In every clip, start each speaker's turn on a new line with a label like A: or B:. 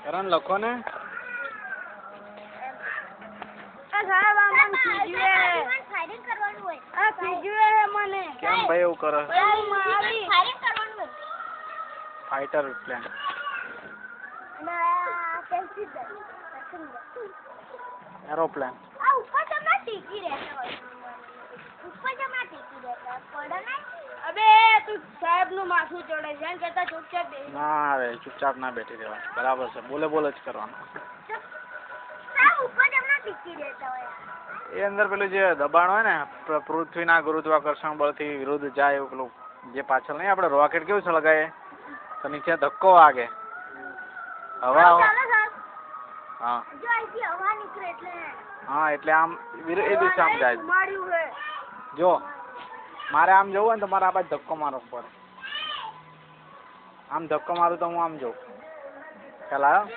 A: કરણ લખો ને.
B: સાહેબ આમ ખીજવે ફાયરિંગ કરવાનું હોય. આ ખીજવે હે મને.
A: કેમ ભાઈ એવું કરે?
B: ફાયરિંગ કરવાનું હોય.
A: Fighter plane.
B: ના કેન્સી દે.
A: એરોપ્લેન.
B: આ ઉપર જમા ટીકી રહેતા હોય. ઉપર જમા ટીકી રહેતા પડે ને. અબે તું સાહેબ નું માથું ચડે છે એમ કહેતા ચૂપચાપ બેસી.
A: ના રે ચૂપચાપ ના બેઠી રહેવા. બરાબર છે. બોલે બોલે જ કરવાનું.
B: સાહેબ ઉપર જમા ટીકી રહેતા હોય.
A: એ અંદર પેલું જે દબાણ હોય ને પૃથ્વીના ગુરુત્વાકર્ષણ બળથી વિરુદ્ધ જાય એવું પેલું જે પાછળ નહીં આપણે રોકેટ કેવું છે લગાએ તો નીચે ધક્કો વાગે હવા. હા
B: જો અહીંથી હવા નીકળે એટલે
A: હા એટલે આમ એ દિશામાં જાય.
B: માર્યું હે.
A: જો મારે આમ જવું હોય ને તો મારે આ બાજુ ધક્કો મારવો પડે. આમ ધક્કો મારું તો હું આમ જઉં. ખ્યાલ આવ્યો?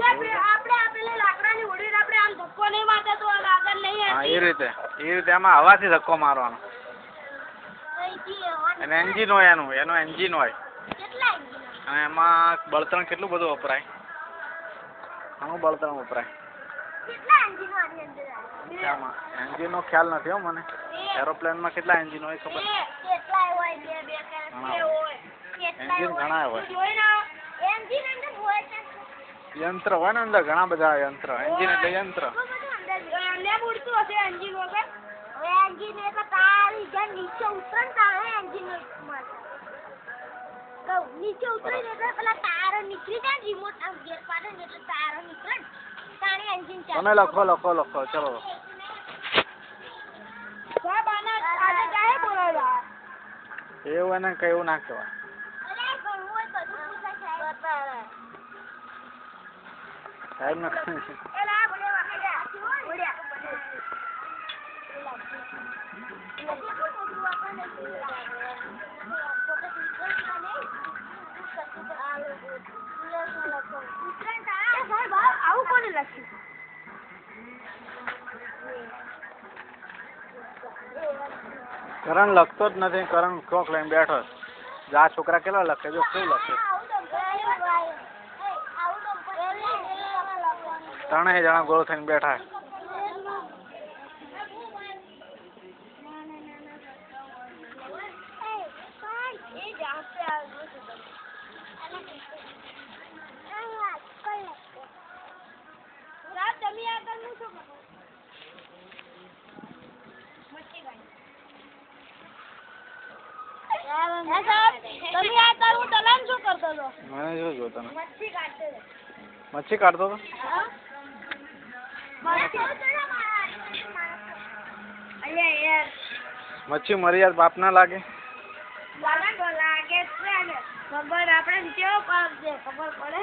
B: આપણે આપેલા લાકડાની હોડીને આપણે આમ ધક્કો નહીં મારતા તો આગળ નહીં.
A: હા એ રીતે એમાં હવાથી ધક્કો મારવાનો. અને એન્જિન હોય એનું એન્જિન હોય.
B: કેટલા એન્જિન?
A: અને એમાં બળતણ કેટલું બધું વપરાય. આનું બળતણ વપરાય.
B: કેટલા એન્જિન આની અંદર
A: આમાં એન્જિનનો ખ્યાલ નથી હો મને. એરોપ્લેનમાં કેટલા એન્જિન હોય ખબર?
B: કેટલા હોય? બે હોય.
A: એન્જિન ઘણા હોય.
B: એન્જિન અંદર હોય છે.
A: યંત્ર હોય ને અંદર ઘણા બધા યંત્ર. એન્જિન એટલે યંત્ર.
B: ને ઉડતું હશે એન્જિન વગર. હવે એન્જિન એ તો તારી જે નીચે ઉતરે ને તારે એન્જિન નીચે ઉતરે એટલે પેલા તાર નીકળી જાય રિમોટ આમ ગેર પાડે ને એટલે તાર નીકળે ને તારે એન્જિન ચાલે.
A: તમે લખો ચલો.
B: સાહેબ આના આજે કાહે બોલાવ્યા?
A: એવું એને કયું ના કહેવાય.
B: અરે ઘણું હોય બધું પૂછાય સાહેબ.
A: સાહેબ ને
B: એલા બોલ્યા બોલ્યા. આવું કોને લખ્યું?
A: કરણ લખતો જ નથી. કરણ કોક લઈને બેઠો છે. આ છોકરા કેટલા લખે જો કેવું લખે. 3 જણા ગોળ થઈને બેઠા. મને જો તને મચ્છી કાઢતો હતો. મચ્છી મરી યાર પાપ ના લાગે.
B: ખબર આપણે કેવો પાપ છે ખબર પડે.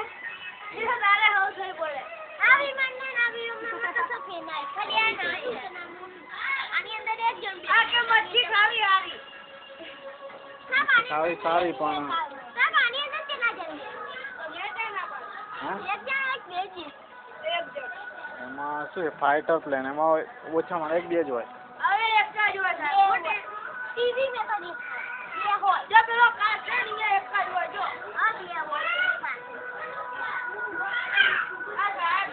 B: તારે હવ થઈ પડે. આવી મને આવી તો સફેદ નાય ખડિયા નાય. આની અંદર એક જણ આ કે મચ્છી ખાવી આવી.
A: સારી પણ
B: સાહેબ આની અંદર કેટલા જણ છે? એક જણ બે જણ.
A: એમાં શું ફાઇટર પ્લેન એમાં ઓછામાં 1-2 જ હોય.
B: હવે એક જ હોય સાહેબ. ટીવી મે તો બે હોય. જો પેલો કાર છે ને એક જ હોય જો. આ બે હોય. આ સાહેબ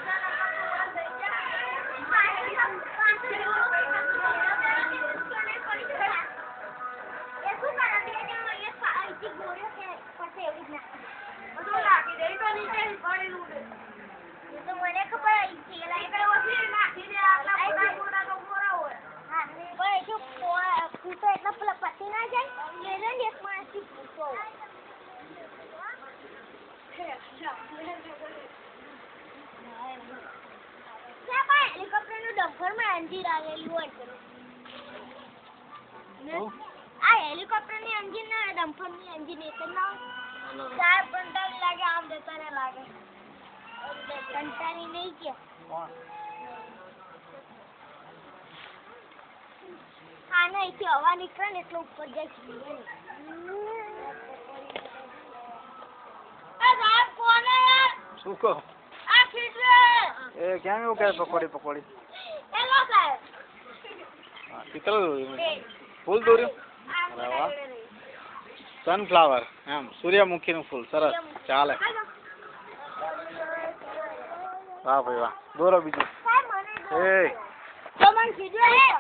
B: એન્જિન આવેલું હોય આ હેલિકોપ્ટર ની એન્જિન ના ડમ્પર ની એન્જિન એક જ ના હોય. સાહેબ કંટાળી લાગે આમ જતા ને લાગે કંટાળી નહીં કે આને અહીંથી હવા નીકળે ને એટલે ઉપર જાય છે. સાહેબ કોને
A: શું કહો?
B: આ ખીચવે
A: એ કેમ એવું કહે પકોડી
B: હેલો સાહેબ
A: ચિત્ર ફૂલ દોર્યું. અરે વાહ. સનફ્લાવર એમ સૂર્યમુખીનું ફૂલ સરસ ચાલે. વાહ ભાઈ વાહ. દોરો બીજું.
B: સાહેબ મને
A: એ
B: તો મને કીધું